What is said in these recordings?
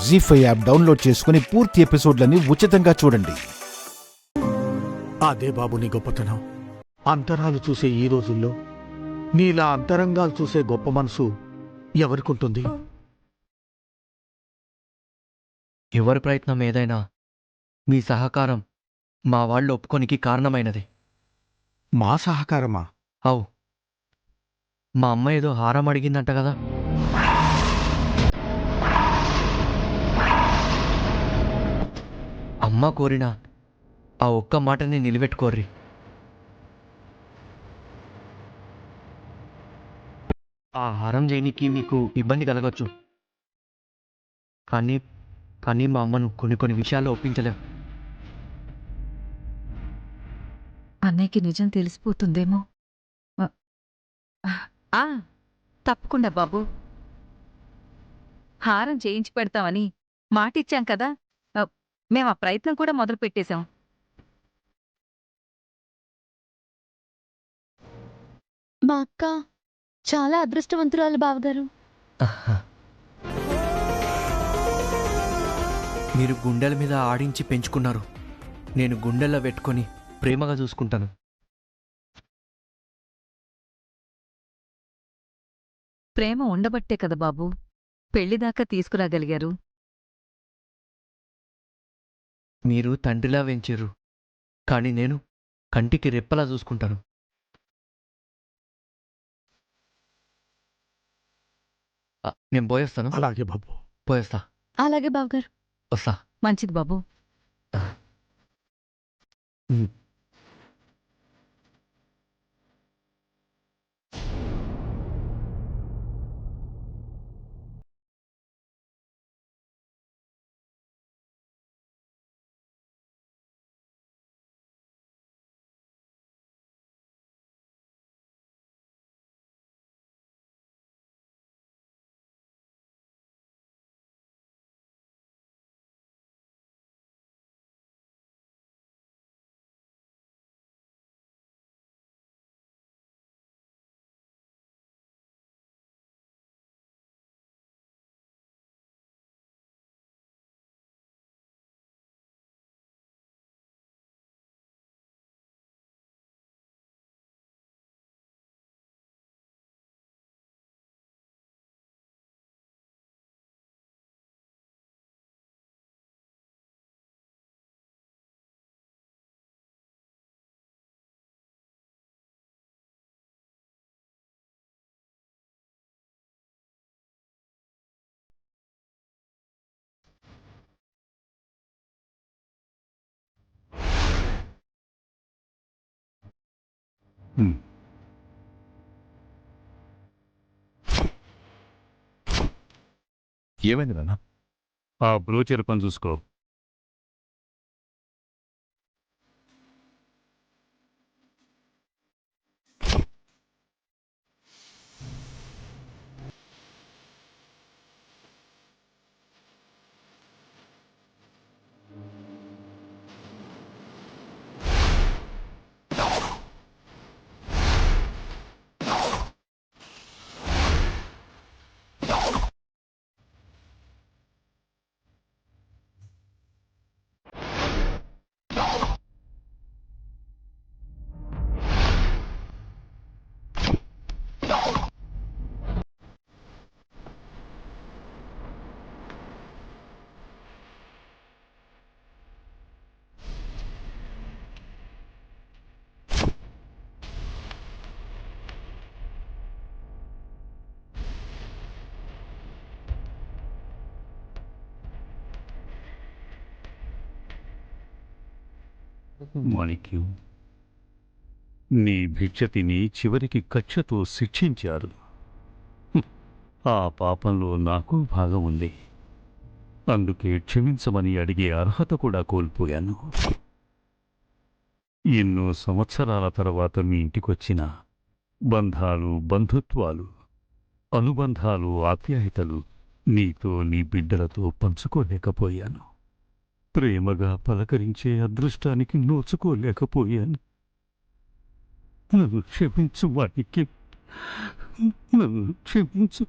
జీ5 app download చేసుకుని పూర్తి ఎపిసోడ్లని ఉచితంగా చూడండి. అదే బాబు నీ గొప్పతనం. అంతరాలు చూసే ఈ రోజుల్లో నీలా అంతరంగాలు చూసే గొప్ప మనసు ఎవరికుంటుంది? ఎవరి ప్రయత్నం ఏదైనా మీ సహకారం మా వాళ్ళు ఒప్పుకోనికి కారణమైనది. మా సహకారమా? అవు, మా అమ్మ ఏదో హారం అడిగిందంట కదా. అమ్మ కోరిన ఆ ఒక్క మాటని నిలబెట్టుకోర్రి. ఆ హారం చేయనికి మీకు ఇబ్బంది కలగచ్చు, కానీ కానీ మా అమ్మను కొన్ని విషయాల్లో ఒప్పించలేం. అన్నయ్యకి నిజం తెలిసిపోతుందేమో. ఆ, తప్పకుండా బాబు. హారం చేయించి పెడతామని మాటిచ్చాం కదా. మేం ఆ ప్రయత్నం కూడా మొదలు పెట్టేశాం. మా అక్క చాలా అదృష్టవంతురాలు బావగారు. మీరు గుండెల మీద ఆడించి పెంచుకున్నారు. నేను గుండెల్లో పెట్టుకొని ప్రేమగా చూసుకుంటాను. ప్రేమ ఉండబట్టే కదా బాబు పెళ్లిదాకా తీసుకురాగలిగారు. మీరు తండ్రిలా పెంచిర్రు, కానీ నేను కంటికి రెప్పలా చూసుకుంటాను. నేను పోయేస్తాను. అలాగే బాబు. పోయేస్తా. అలాగే బావగారు. వస్తా. మంచిది బాబు. ఏమైంది నాన్న? ఆ బ్రోచర్ పని చూసుకో. మాణిక్యం, నీ భిక్ష తిని చివరికి కక్షతో శిక్షించారు. ఆ పాపంలో నాకు భాగం ఉంది. అందుకే క్షమించమని అడిగే అర్హత కూడా కోల్పోయాను. ఎన్నో సంవత్సరాల తర్వాత మీ ఇంటికొచ్చిన బంధాలు, బంధుత్వాలు, అనుబంధాలు, ఆప్యాయతలు నీతో నీ బిడ్డలతో పంచుకోలేకపోయాను. ప్రేమగా పలకరించే అదృష్టానికి నోచుకోలేకపోయాను. నన్ను క్షమించు మాణిక్యం, నన్ను క్షమించు.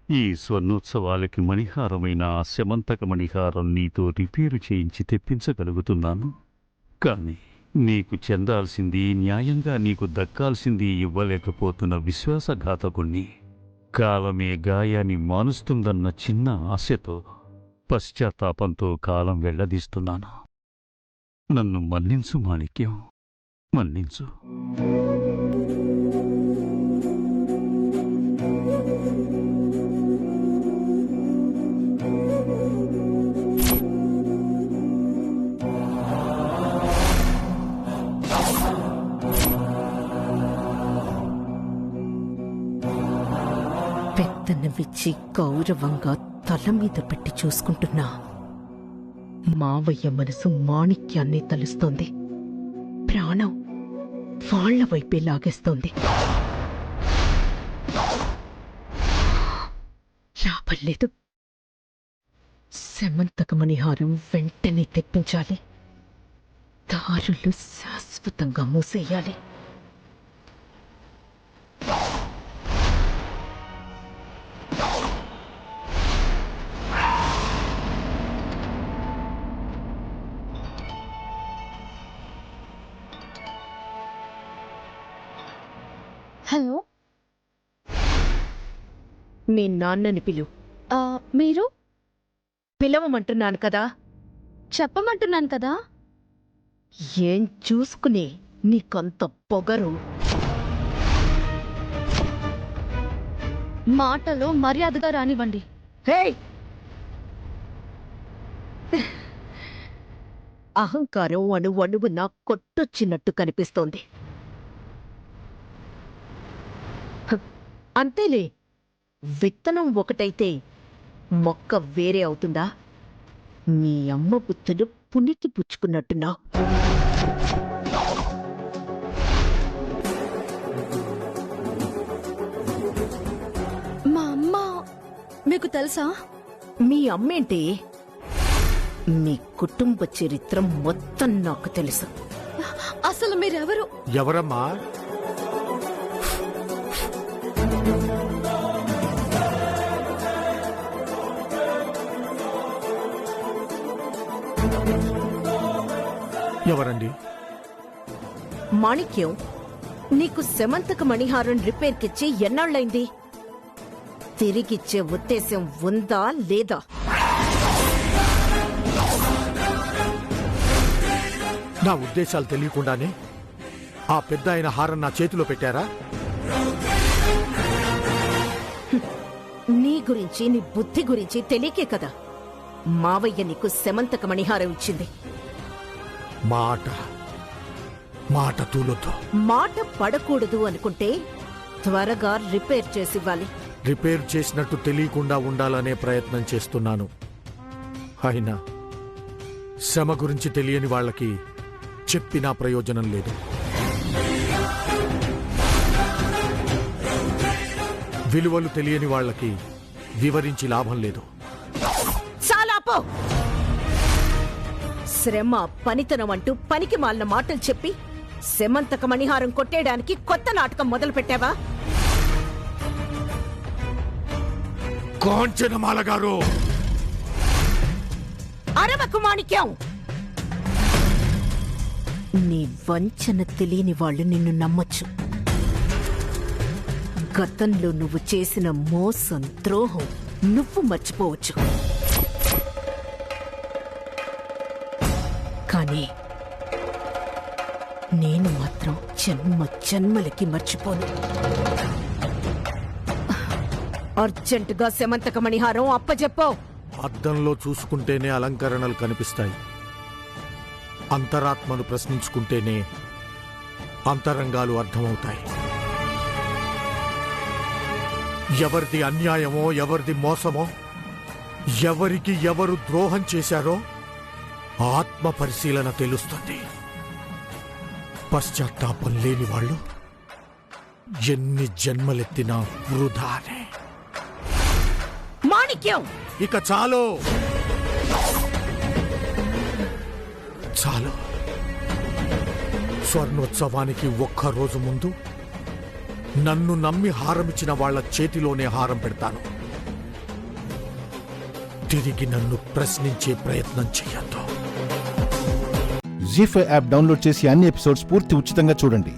ఈ స్వర్ణోత్సవాలకి మణిహారమైన ఆ శమంతక మణిహారం నీతో రిపేరు చేయించి తెప్పించగలుగుతున్నాను. కానీ నీకు చెందాల్సింది, న్యాయంగా నీకు దక్కాల్సింది ఇవ్వలేకపోతున్న విశ్వాసఘాతకుణ్ణి, కాలమే గాయాన్ని మానుస్తుందన్న చిన్న ఆశతో, పశ్చాత్తాపంతో కాలం వెళ్లదీస్తున్నాను. నన్ను మన్నించు మాణిక్యం, మన్నించు. పెత్తనవిచ్చి గౌరవంగా తల మీద పెట్టి చూసుకుంటున్నా మావయ్య మనసు మాణిక్యాన్ని తలుస్తోంది. ప్రాణం వాళ్ళ వైపే లాగేస్తోంది. లాభం లేదు. శమంతకమణిహారం వెంటనే తెప్పించాలి. దారులు శాశ్వతంగా మూసేయాలి. హలో, మీ నాన్నని పిలు. మీరు? పిలవమంటున్నాను కదా. చెప్పమంటున్నాను కదా. ఏం చూసుకుని నీకంత పొగరు? మాటలో మర్యాదగా రానివ్వండి. హేయ్! అహంకారం అణువణువున కొట్టొచ్చినట్టు కనిపిస్తోంది. అంతేలే, విత్తనం ఒకటైతే మొక్క వేరే అవుతుందా? మీ అమ్మ బుద్ధులు పునికి పుచ్చుకున్నట్టున్నా. మా అమ్మ మీకు తెలుసా? మీ అమ్మేంటి? మీ కుటుంబ చరిత్ర మొత్తం నాకు తెలుసు. అసలు మీరెవరు? ఎవరమ్మా? ఎవరండి? మాణిక్యం, నీకు శమంతక మణిహారం రిపేర్కిచ్చి ఎన్నాళ్ళైంది? తిరిగిచ్చే ఉద్దేశం ఉందా లేదా? నా ఉద్దేశాలు తెలియకుండానే ఆ పెద్ద ఆయన హారం నా చేతిలో పెట్టారా? నీ గురించి, నీ బుద్ధి గురించి తెలియకే కదా మావయ్య నీకు శమంతక మణిహారం ఇచ్చింది. మాట తూలొద్దు. మాట పడకూడదు అనుకుంటే త్వరగా రిపేర్ చేసివ్వాలి. రిపేర్ చేసినట్టు తెలియకుండా ఉండాలనే ప్రయత్నం చేస్తున్నాను. అయినా శ్రమ గురించి తెలియని వాళ్ళకి చెప్పినా ప్రయోజనం లేదు. విలువలు తెలియని వాళ్ళకి వివరించి లాభం లేదు. చాలా పో! శ్రమ, పనితనం అంటూ పనికి మాలిన మాటలు చెప్పి శమంతక మణిహారం కొట్టేయడానికి కొత్త నాటకం మొదలు పెట్టావా? కాంచనమాల గారు! అరవకు మాణిక్యం! నీ వంచన తెలియని వాళ్ళు నిన్ను నమ్మొచ్చు. గతంలో నువ్వు చేసిన మోసం, ద్రోహం నువ్వు మర్చిపోవచ్చు. కానీ నేను మాత్రం జన్మలకి మర్చిపోను. అర్జెంటుగా శమంతక మణిహారం అప్పజెప్పో. అద్దంలో చూసుకుంటేనే అలంకరణలు కనిపిస్తాయి. అంతరాత్మను ప్రశ్నించుకుంటేనే అంతరంగాలు అర్థమవుతాయి. ఎవరిది అన్యాయమో, ఎవరిది మోసమో, ఎవరికి ఎవరు ద్రోహం చేశారో ఆత్మ పరిశీలన తెలుస్తుంది. పశ్చాత్తాపం లేని వాళ్ళు ఎన్ని జన్మలెత్తినా వృధానే. మాణిక్యం! ఇక చాలు. స్వర్ణోత్సవానికి ఒక్కరోజు ముందు నన్ను నమ్మి హారమిచ్చిన వాళ్ల చేతిలోనే హారం పెడతాను. తిరిగి నన్ను ప్రశ్నించే ప్రయత్నం చెయ్యొద్దు. జీ5 యాప్ డౌన్లోడ్ చేసి అన్ని ఎపిసోడ్స్ పూర్తి ఉచితంగా చూడండి.